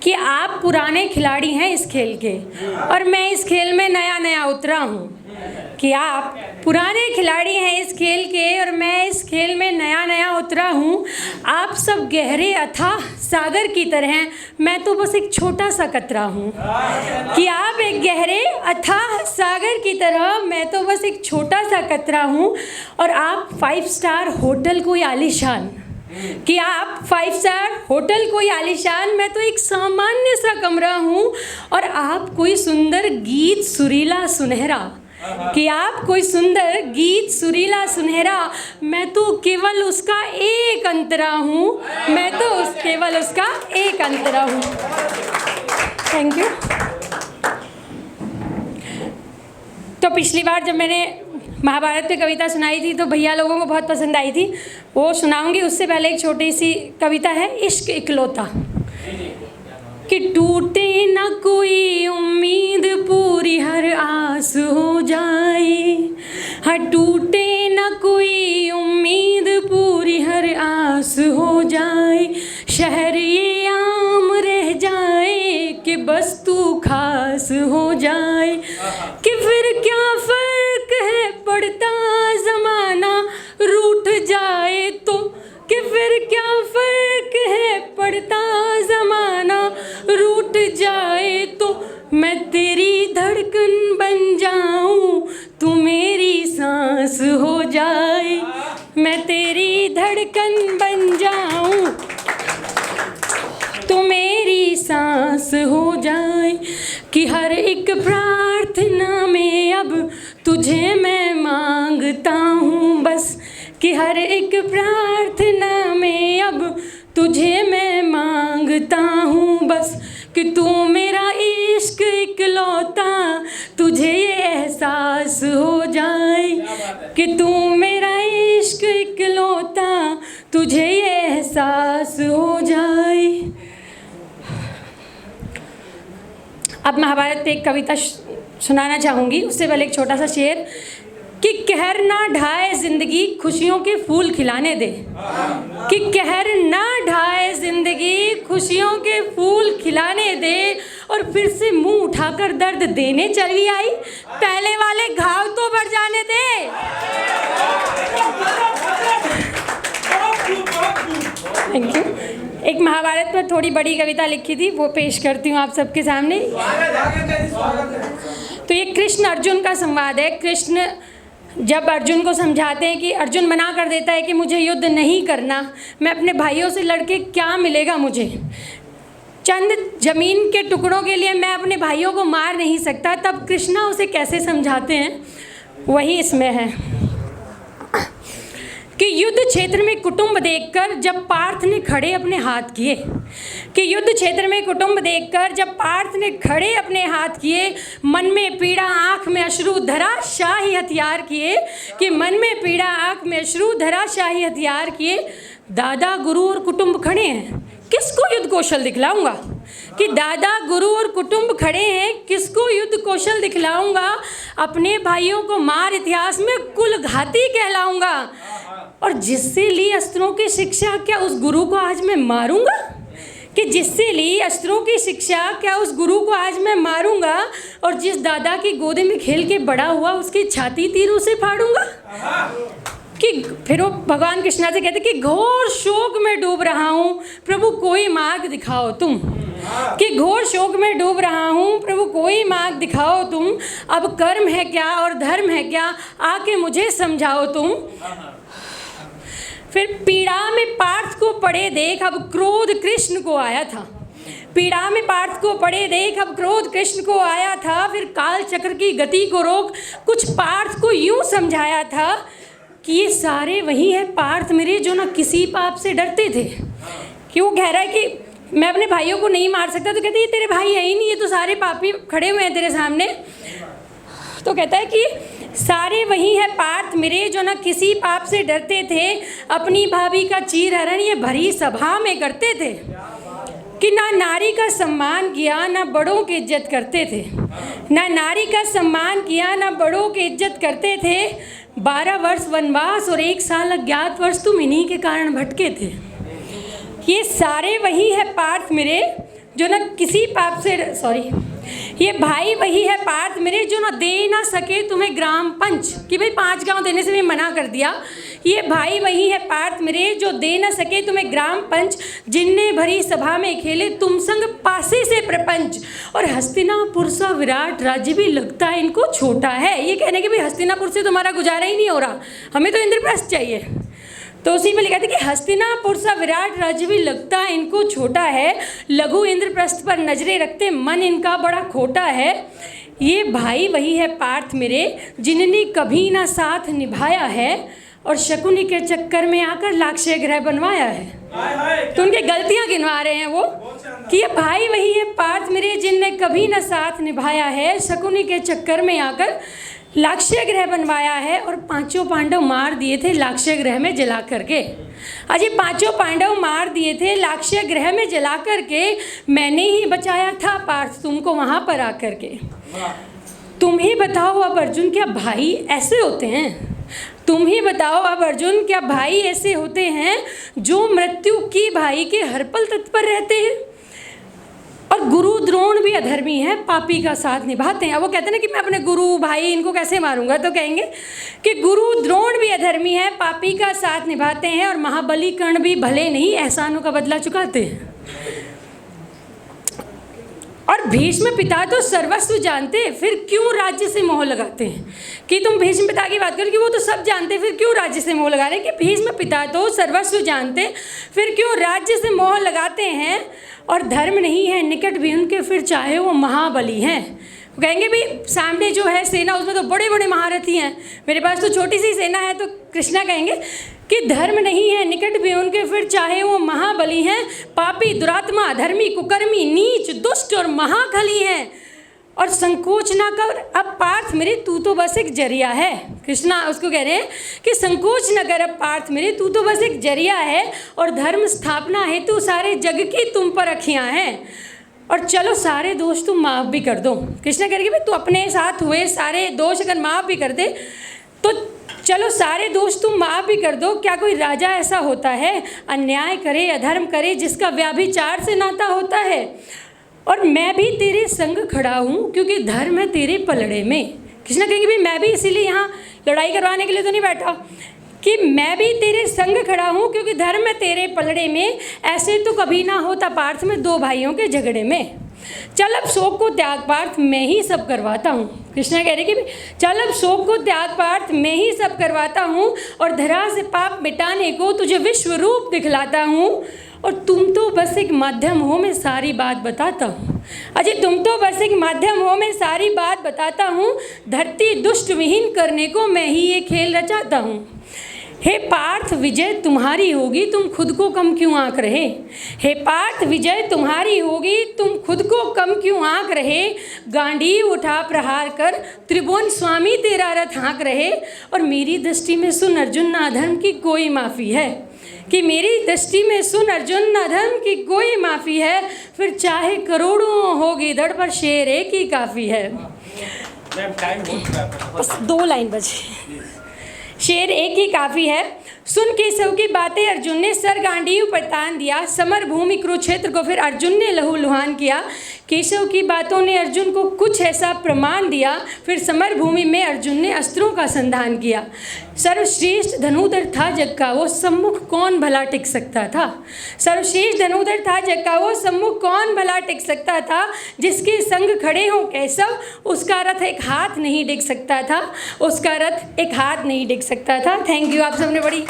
कि आप पुराने खिलाड़ी हैं इस खेल के और मैं इस खेल में नया नया उतरा हूँ। कि आप पुराने खिलाड़ी हैं इस खेल के और मैं इस खेल में नया नया उतरा हूँ। आप सब गहरे अथाह सागर की तरह हैं, मैं तो बस एक छोटा सा कतरा हूँ। कि आप एक गहरे अथाह सागर की तरह, मैं तो बस एक छोटा सा कतरा हूँ। और आप 5 स्टार होटल कोई आलीशान, कि आप 5 स्टार होटल कोई आलीशान, मैं तो एक सामान्य सा कमरा हूँ। और आप कोई सुंदर गीत सुरीला सुनहरा, कि आप कोई सुंदर गीत सुरीला सुनहरा, मैं तो केवल उसका एक अंतरा हूँ। मैं तो केवल उसका एक अंतरा हूँ। Thank you. तो पिछली बार जब मैंने महाभारत पे कविता सुनाई थी तो भैया लोगों को बहुत पसंद आई थी, वो सुनाऊंगी। उससे पहले एक छोटी सी कविता है, इश्क इकलौता। कि टूटे ना कोई उम्मीद पूरी हर आस हो जाए, हाँ टूटे ना कोई उम्मीद पूरी हर आस हो जाए। शहर ये आम रह जाए कि बस तू खास हो जाए। कि फिर क्या फर्क है पड़ता ज़माना रूठ जाए तो, कि फिर क्या फर्क है पड़ता ज़माना रूठ जाए तो। मैं तेरी धड़कन बन जाऊं तू मेरी सांस हो जाए। मैं तेरी धड़कन बन जाऊं तू मेरी सांस हो जाए। कि हर एक प्रार्थना में अब तुझे मैं मांगता हूँ बस। कि हर एक प्रार्थना में अब तुझे मैं मांगता हूँ बस। कि तू मेरा इश्क इकलौता, तुझे ये एहसास हो जाए। कि तू मेरा इश्क इकलौता, तुझे ये एहसास हो जाए। अब महाभारत पे एक कविता सुनाना चाहूँगी। उससे पहले एक छोटा सा शेर। कि कहर ना ढाए जिंदगी खुशियों के फूल खिलाने दे। कि कहर ना ढाए जिंदगी खुशियों के फूल खिलाने दे। और फिर से मुंह उठाकर दर्द देने चली आई, पहले वाले घाव तो बढ़ जाने दे। Thank you. एक महाभारत पर थोड़ी बड़ी कविता लिखी थी, वो पेश करती हूँ आप सबके सामने। तो ये कृष्ण अर्जुन का संवाद है। कृष्ण जब अर्जुन को समझाते हैं कि अर्जुन मना कर देता है कि मुझे युद्ध नहीं करना, मैं अपने भाइयों से लड़के क्या मिलेगा मुझे, चंद जमीन के टुकड़ों के लिए मैं अपने भाइयों को मार नहीं सकता। तब कृष्णा उसे कैसे समझाते हैं, वही इसमें है। कि युद्ध क्षेत्र में कुटुंब देखकर जब पार्थ ने खड़े अपने हाथ किए। कि युद्ध क्षेत्र में कुटुंब देखकर जब पार्थ ने खड़े अपने हाथ किए, मन में पीड़ा आंख में अश्रु धरा शाही हथियार किए। कि मन में पीड़ा आंख में अश्रु धरा शाही हथियार किए। दादा गुरु और कुटुंब खड़े हैं, किसको युद्ध कौशल दिखलाऊंगा। कि दादा गुरु और कुटुंब खड़े हैं, किसको युद्ध कौशल दिखलाऊंगा। अपने भाइयों को मार इतिहास में कुलघाती कहलाऊंगा। और जिससे ली अस्त्रों की शिक्षा क्या उस गुरु को आज मैं मारूंगा। कि जिससे ली अस्त्रों की शिक्षा क्या उस गुरु को आज मैं मारूंगा। और जिस दादा की गोद में खेल के बड़ा हुआ उसकी छाती तीरों से फाड़ूंगा। कि फिर वो भगवान कृष्णा से कहते कि घोर शोक में डूब रहा हूँ प्रभु कोई मार्ग दिखाओ तुम। कि घोर शोक में डूब रहा हूँ प्रभु कोई मार्ग दिखाओ तुम। अब कर्म है क्या और धर्म है क्या आके मुझे समझाओ तुम। फिर पीड़ा में पार्थ को पड़े देख अब क्रोध कृष्ण को आया था। पीड़ा में पार्थ को पड़े देख अब क्रोध कृष्ण को आया था। फिर काल चक्र की गति को रोक कुछ पार्थ को यूं समझाया था कि ये सारे वही हैं पार्थ मेरे जो ना किसी पाप से डरते थे। कि वो कह रहा है कि मैं अपने भाइयों को नहीं मार सकता, तो कहते ये तेरे भाई है ही नहीं, ये तो सारे पापी खड़े हुए हैं तेरे सामने। तो कहता है कि सारे वही है पार्थ मेरे जो ना किसी पाप से डरते थे। अपनी भाभी का चीरहरण ये भरी सभा में करते थे। कि ना नारी का सम्मान किया ना बड़ों की इज्जत करते थे। ना नारी का सम्मान किया ना बड़ों की इज्जत करते थे। 12 वर्ष वनवास और 1 साल अज्ञात वर्ष तुम इन्हीं के कारण भटके थे। ये सारे वही है पार्थ मेरे जो ना किसी पाप से ये भाई वही है पार्थ मेरे जो ना दे ना सके तुम्हें ग्राम पंच, कि भाई 5 गांव देने से भी मना कर दिया। ये भाई वही है पार्थ मेरे जो दे ना सके तुम्हें ग्राम पंच, जिनने भरी सभा में खेले तुम संग पासे से प्रपंच। और हस्तिनापुर सा विराट राज्य भी लगता है इनको छोटा है। ये कहने के भाई हस्तिनापुर से तुम्हारा गुजारा ही नहीं हो रहा, हमें तो इंद्रप्रस्थ चाहिए। तो उसी में लिखा था कि हस्तिनापुर सा विराट राज्य भी लगता है इनको छोटा है, लघु इंद्रप्रस्थ पर नजरें रखते मन इनका बड़ा खोटा है। ये भाई वही है पार्थ मेरे जिन्होंने कभी ना साथ निभाया है, और शकुनी के चक्कर में आकर लाक्षय ग्रह बनवाया है। तो उनकी गलतियां गिनवा रहे हैं वो कि ये भाई वही है पार्थ मेरे जिनने कभी ना साथ निभाया है, शकुनी के चक्कर में आकर लाक्षय ग्रह बनवाया है। और 5 पांडव मार दिए थे लाक्षय ग्रह में जला करके। अजी 5 पांडव मार दिए थे लाक्षय ग्रह में जला करके, मैंने ही बचाया था पार्थ तुमको वहाँ पर आकर के। तुम ही बताओ अब अर्जुन क्या भाई ऐसे होते हैं? तुम ही बताओ अब अर्जुन क्या भाई ऐसे होते हैं जो मृत्यु की भाई के हर पल तत्पर रहते हैं? और गुरु द्रोण भी अधर्मी है, पापी का साथ निभाते हैं। अब वो कहते हैं ना कि मैं अपने गुरु भाई इनको कैसे मारूंगा, तो कहेंगे कि गुरु द्रोण भी अधर्मी है, पापी का साथ निभाते हैं, और महाबली कर्ण भी भले नहीं एहसानों का बदला चुकाते हैं। और भीष्म पिता तो सर्वस्व जानते, फिर क्यों राज्य से मोह लगाते हैं? कि तुम भीष्म पिता की बात करो कि वो तो सब जानते, फिर क्यों राज्य से मोह लगा रहे हैं? कि भीष्म पिता तो सर्वस्व जानते, फिर क्यों राज्य से मोह लगाते हैं? और धर्म नहीं है निकट भी उनके, फिर चाहे वो महाबली हैं। कहेंगे भाई सामने जो है सेना उसमें तो बड़े बड़े महारथी हैं, मेरे पास तो छोटी सी सेना है। तो कृष्णा कहेंगे कि धर्म नहीं है निकट भी उनके, फिर चाहे वो महाबली हैं। पापी दुरात्मा अधर्मी कुकर्मी नीच दुष्ट और महाखली हैं, और संकोच ना कर अब पार्थ मेरे तू तो बस एक जरिया है। कृष्णा उसको कह रहे हैं कि संकोच न कर अब पार्थ मेरे तू तो बस एक जरिया है, और धर्म स्थापना हेतु सारे जग की तुम पर अखियाँ हैं, और चलो सारे दोष तुम माफ़ भी कर दो। कृष्णा कह रहे भाई तू अपने साथ हुए सारे दोष अगर माफ़ भी कर दे तो चलो सारे दोष तुम माफ़ भी कर दो। क्या कोई राजा ऐसा होता है अन्याय करे अधर्म करे जिसका व्याभिचार से नाता होता है? और मैं भी तेरे संग खड़ा हूँ क्योंकि धर्म है तेरे पलड़े में। कृष्णा कहेंगे भाई मैं भी इसीलिए यहाँ लड़ाई करवाने के लिए तो नहीं बैठा, कि मैं भी तेरे संग खड़ा हूँ क्योंकि धर्म है तेरे पलड़े में। ऐसे तो कभी ना होता पार्थ में 2 भाइयों के झगड़े में। चल अब शोक को त्याग पार्थ मैं ही सब करवाता हूँ। कृष्णा कह रहे कि चल अब शोक को त्याग पार्थ मैं ही सब करवाता हूँ, और धरा से पाप मिटाने को तुझे विश्व रूप दिखलाता हूँ। और तुम तो बस एक माध्यम हो मैं सारी बात बताता हूँ। अजय तुम तो बस एक माध्यम हो मैं सारी बात बताता हूँ। धरती दुष्ट विहीन करने को मैं ही ये खेल रचाता हूँ। हे पार्थ विजय तुम्हारी होगी तुम खुद को कम क्यों आंक रहे? हे पार्थ विजय तुम्हारी होगी तुम खुद को कम क्यों आंक रहे? गांडीव उठा प्रहार कर त्रिभुवन स्वामी तेरा रथ हाँक रहे। और मेरी दृष्टि में सुन अर्जुन ना अधर्म की कोई माफ़ी है, कि मेरी दृष्टि में सुन अर्जुन ना धर्म की कोई माफ़ी है। फिर चाहे करोड़ों हो गिदड़ पर शेर एक ही काफ़ी है। बस 2 लाइन बचे, शेर एक ही काफ़ी है। सुन केशव की बातें अर्जुन ने सर गांडीव पर तान दिया। समर भूमि कुरुक्षेत्र को फिर अर्जुन ने लहू लुहान किया। केशव की बातों ने अर्जुन को कुछ ऐसा प्रमाण दिया, फिर समर भूमि में अर्जुन ने अस्त्रों का संधान किया। सर्वश्रेष्ठ धनुधर था जग का वो सम्मुख कौन भला टिक सकता था? सर्वश्रेष्ठ धनुधर था जग का वो सम्मुख कौन भला टिक सकता था? जिसके संग खड़े हों केशव उसका रथ एक हाथ नहीं डिग सकता था, उसका रथ एक हाथ नहीं डिग सकता था। थैंक यू, आप सबने बड़ी